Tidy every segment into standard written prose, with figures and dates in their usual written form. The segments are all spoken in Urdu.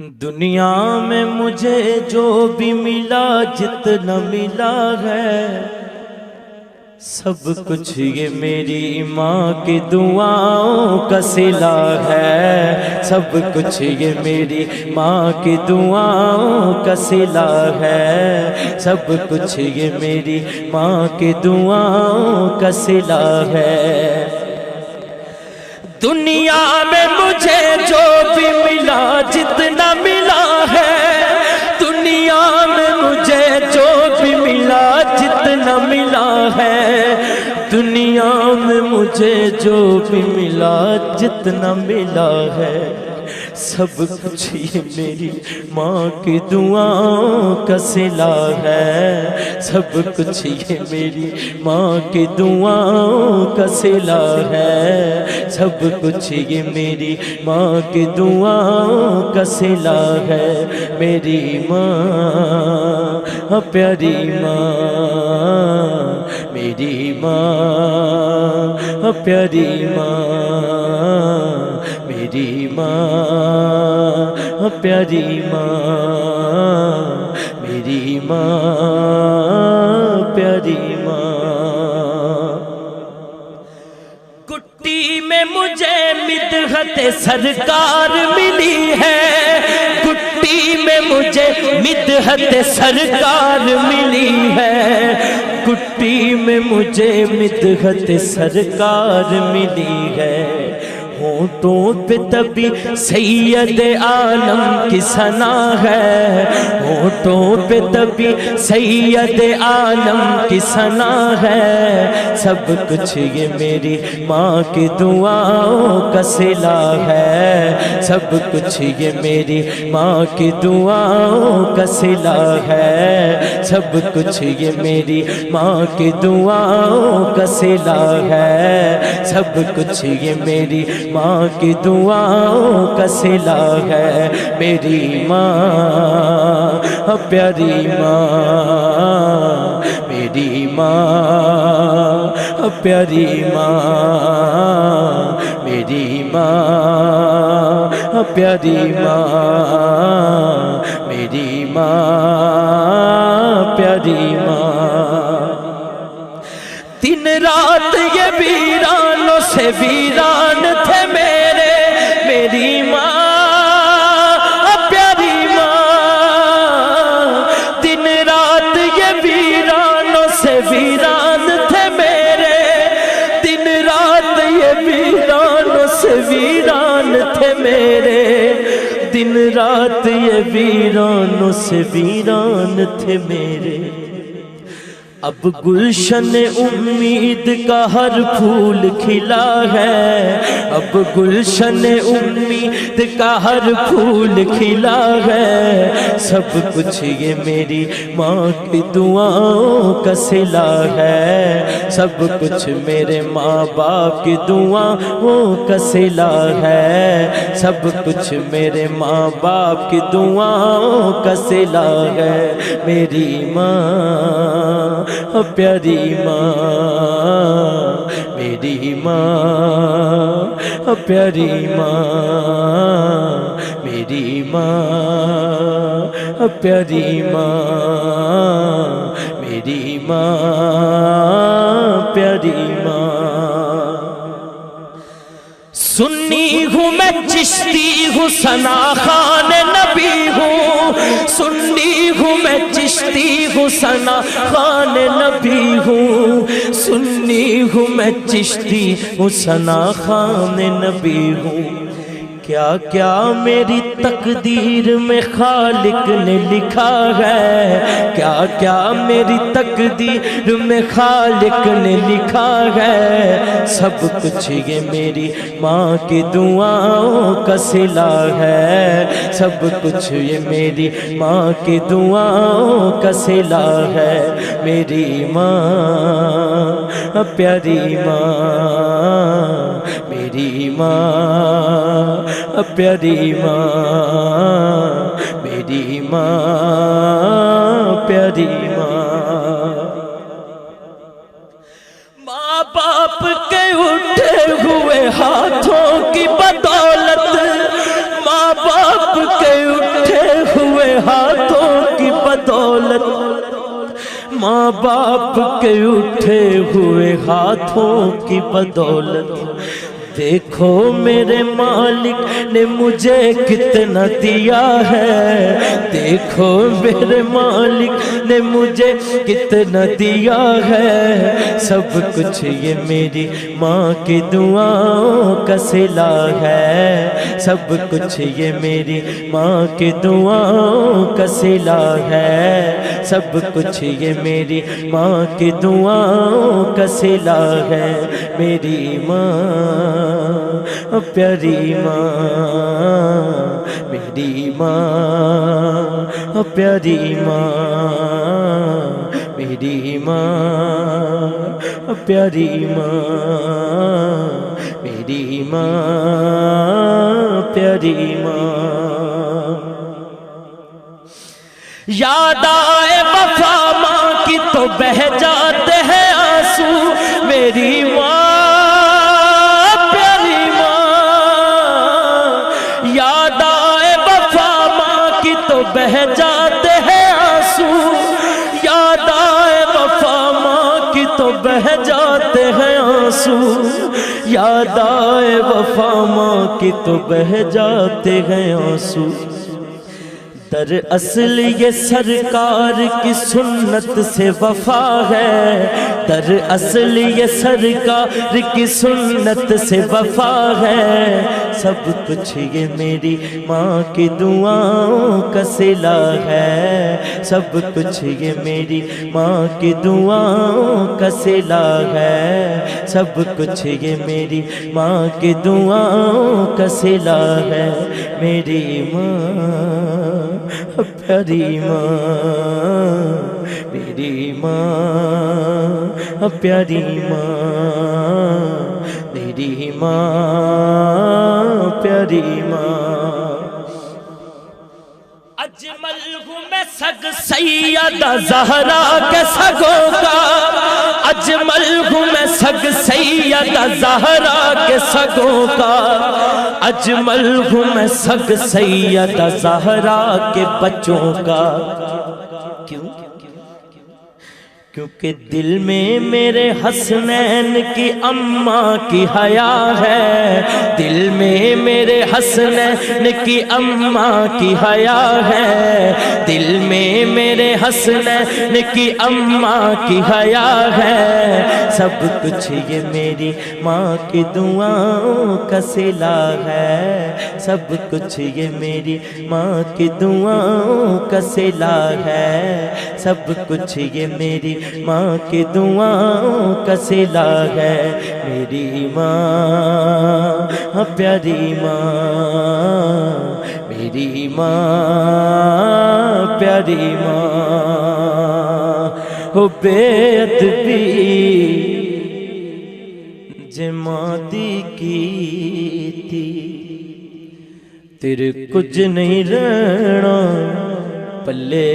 دنیا میں مجھے جو بھی ملا جتنا ملا ہے سب کچھ یہ میری ماں کی دعاؤں کا صلہ ہے، سب کچھ یہ میری ماں کی دعاؤں کا صلہ ہے، سب کچھ یہ میری ماں کی دعاؤں کا صلہ ہے۔ دنیا میں مجھے جو بھی ملا جتنا ملا ہے، دنیا میں مجھے جو بھی ملا جتنا ملا ہے، دنیا میں مجھے جو بھی ملا جتنا ملا ہے، سب کچھ یہ میری ماں کی دعاؤں کا صلہ ہے، سب کچھ یہ میری ماں کی دعاؤں کا صلہ ہے، سب کچھ یہ میری ماں کی دعاؤں کا صلہ ہے۔ میری ماں پیاری ماں، میری ماں پیاری ماں، میری ماں پیاری ماں، میری ماں پیاری ماں۔ کٹی میں مجھے مدحت سرکار ملی ہے، کٹی میں مجھے مدحت سرکار ملی ہے، کٹی میں مجھے مدحت سرکار ملی ہے۔ ہونٹوں پہ تبھی سید عالم کی ثنا ہے، ہونٹوں پہ تبھی سید عالم کی ثنا ہے، سب کچھ یہ میری ماں کی دعاؤں کا صلہ ہے، سب کچھ یہ میری ماں کی دعاؤں کا صلہ ہے، سب کچھ یہ میری ماں کی دعاؤں کا صلہ ہے، سب کچھ یہ میری ماں کی دعاؤں کا صلہ ہے۔ میری ماں پیاری ماں، میری ماں پیاری ماں، میری ماں پیاری ماں، میری ماں پیاری ماں۔ دن رات یہ ویرانوں سے ویران تھے میرے، میری ماں پیاری ماں، دن رات یہ ویرانوں سے ویران تھے میرے، دن رات یہ ویرانوں سے ویران تھے میرے، دن رات یہ ویرانوں سے ویران تھے میرے۔ اب گلشن امید کا ہر پھول کھلا ہے، اب گلشن امید کا ہر پھول کھلا ہے، سب کچھ یہ میری ماں کی دعاؤں کا صلہ ہے، سب کچھ میرے ماں باپ کی دعاؤں کا صلہ ہے، سب کچھ میرے ماں باپ کی دعاؤں کا صلہ ہے۔ میری ماں پیاری ماں، میری ماں پیاری ماں، میری ماں پیاری ماں، میری ماں پیاری ماں۔ سنی ہوں میں چشتی ہوں ثنا خوان نبی ہوں، سنی ہوں میں چشتی ہوں ثنا خوان نبی ہوں، سنی ہوں میں چشتی ہوں ثنا خوان نبی ہوں۔ کیا کیا میری تقدیر میں خالق نے لکھا ہے، کیا کیا میری تقدیر میں خالق نے لکھا ہے، سب کچھ یہ میری ماں کی دعاؤں کا صلہ ہے، سب کچھ یہ میری ماں کی دعاؤں کا صلہ ہے۔ میری ماں پیاری ماں، میری ماں پیاری ماں، میری ماں پیاری ماں۔ ماں باپ کے اٹھے ہوئے ہاتھوں کی بدولت، ماں باپ کے ماں باپ کے اٹھے ہوئے ہاتھوں کی بدولت دیکھو میرے مالک نے مجھے کتنا دیا ہے، دیکھو میرے مالک نے مجھے کتنا دیا ہے، سب کچھ یہ میری ماں کی دعاؤں کا صلہ ہے، سب کچھ یہ میری ماں کی دعاؤں کا صلہ ہے، سب کچھ یہ میری ماں کی دعاؤں کا صلہ ہے، میری ماں پیاری ماں، میری ماں پیاری ماں، میری ماں پیاری ماں، میری ماں پیاری ماں۔ یاد آئے وفا ماں کی تو بہہ جاتے ہیں آنسو، میری ماں بہہ جاتے ہیں آنسو، یاد آئے وفا ماں کی تو بہہ جاتے ہیں آنسو، یاد آئے وفا ماں کی تو بہہ جاتے ہیں آنسو۔ دراصل یہ سرکار کی سنت سے وفا ہے، دراصل یہ سرکار کی سنت سے وفا ہے، سب کچھ یہ میری ماں کی دعاؤں کا صلہ ہے، سب کچھ یہ میری ماں کی دعاؤں کا صلہ ہے، سب کچھ یہ میری ماں کی دعاؤں کا صلہ ہے، میری ماں پیاری ماں، میری ماں پیاری ماں، میری ماں پیاری ماں۔ اجمل ہوں میں سگ سیدہ زہرا کے سگوں کا، اجمل ہوں میں سگ سیدہ زہرا کے سگوں کا، اجمل ہوں میں سگ سیدہ زہرا کے بچوں کا۔ کیوں؟ کیونکہ دل میں میرے حسنین کی اماں کی حیا ہے، دل میں میرے حسنین کی اماں کی حیا ہے، دل میں میرے حسنین کی اماں کی حیا ہے، سب کچھ یہ میری ماں کی دعاؤں کا صلہ ہے، سب کچھ یہ میری ماں کی دعاؤں کا صلہ ہے، سب کچھ یہ میری ماں کی دعاؤں کا صلہ ہے، میری ماں پیاری ماں، میری ماں پیاری ماں، ہو بے ادبی جماں دی کیتی، تیرے کچھ نہیں رہنا پلے،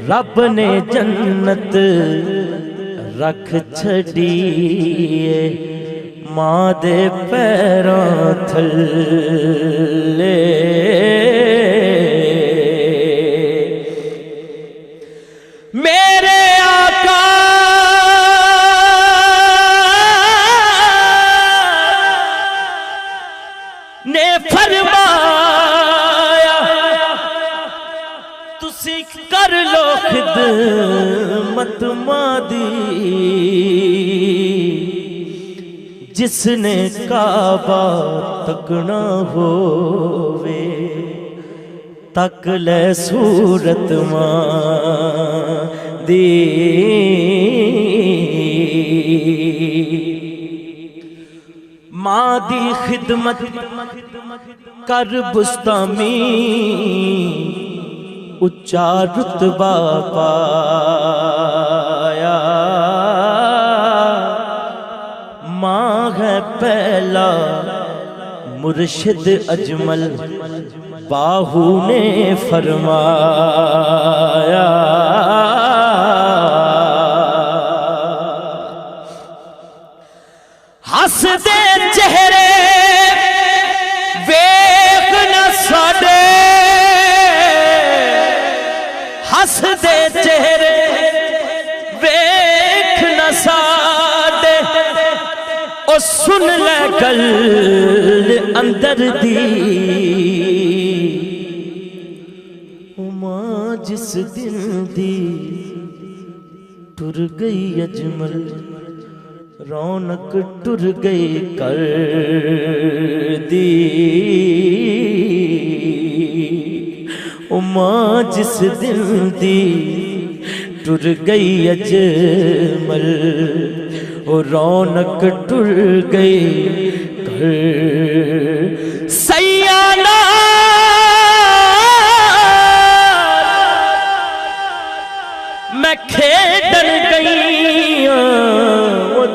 رب نے جنت رکھ چھڑی ماں دے پیراں تھلے، میرے آقا نے فرمایا تسی کر لو خدمت ماں دی، جس نے کعبہ تکنا ہووے تک لے صورت ماں دی، ماں دی خدمت کر بستامی اچا رتبہ پایا، ماں ہے پہلا مرشد اجمل باہو نے فرمایا، ہس دے چہرے ویکھ نہ ساڈے ہس دے چہرے ویکھ نہ ساڈے او سن لے گل اندر دی ماں جس دن دی ٹر گئی اجمل رونق ٹر گئی کر دی ماں جس دن دی ٹر گئی اجمل رونق ٹر گئی کر سیانہ میں کھیڈن گئیاں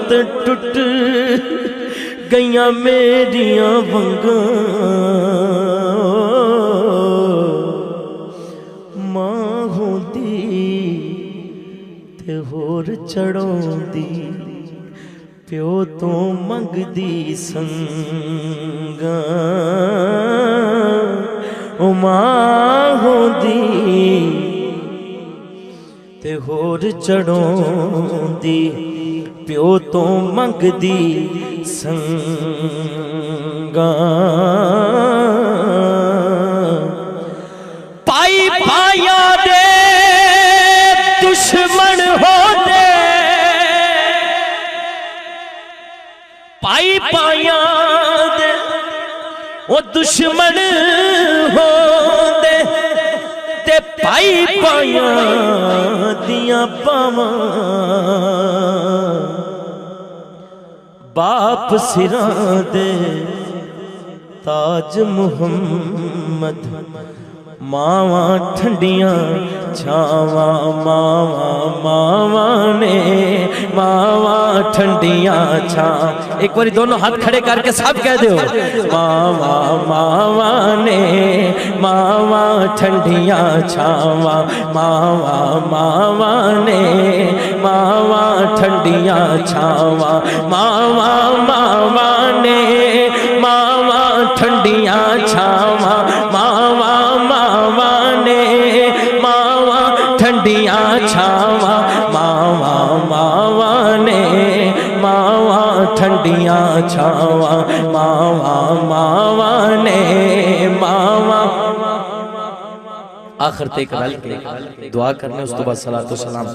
ٹٹ گئیاں میریاں ونگاں ماں ہوندی تے ہور چڑھوندی پیو تو منگدی سنگاں او ماں ہوندی تے ہور چڑھوندی پیو تو منگدی سنگاں پائی پایا دے دشمن ہو دے پائی پایا دے وہ دشمن ہو دے تے پائی پایا دیاں پاواں باپ سراں دے تاج محمد ماواں ٹھنڈیاں چھاواں ماواں نے ماواں ٹھنڈیاں چھاں ایک باری دونوں ہاتھ کھڑے کر کے سب کہہ دیو ماواں نے ماواں ٹھنڈیاں چھاواں ماواں نے ماواں ٹھنڈیاں چھاواں ماواں نے ماواں ٹھنڈیاں چھاواں ماواں نے ماواں ٹھنڈیاں چھاواں ماواں نے ماواں ٹھنڈیاں چھاواں ماواں نے ماواں آخر تک رل کے دعا کرنے اس تو بعد صلاۃ و سلام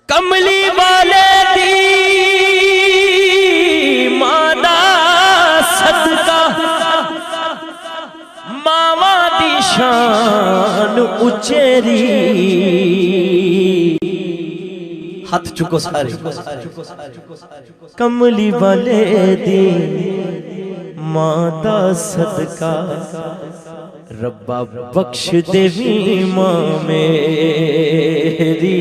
کملی والے دی مادا صدقہ ماواں دی شان اچیری ہاتھ چکو سارے کملی والے دی مادا صدقہ ربا بخش دیوی ماں میری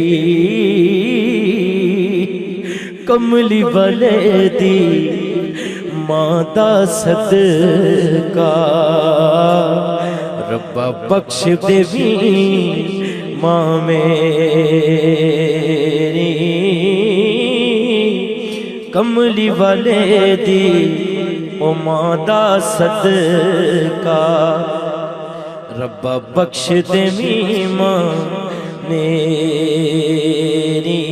کملی والے دی ماں دا صدقہ ربا بخش دیوی ماں میری کملی والے دی او ماں دا صدقہ ربا بخش دیوی ماں میری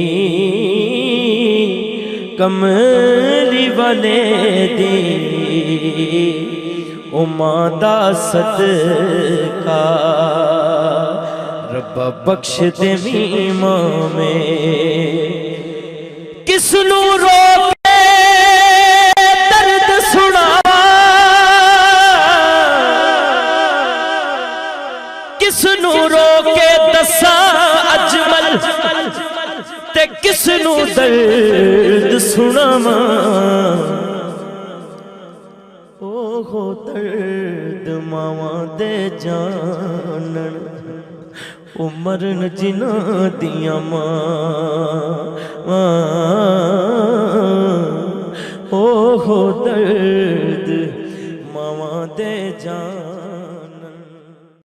کملی والے دی او ماں دا صدقہ ربا بخش دیوی ماں میں کس نو روکے درد سنا کس نو روکے دسا اجمل تے کس نو درد سناواں اوہو درد ماواں دے جانن او مرن جنہاں دیاں ماں اوہو درد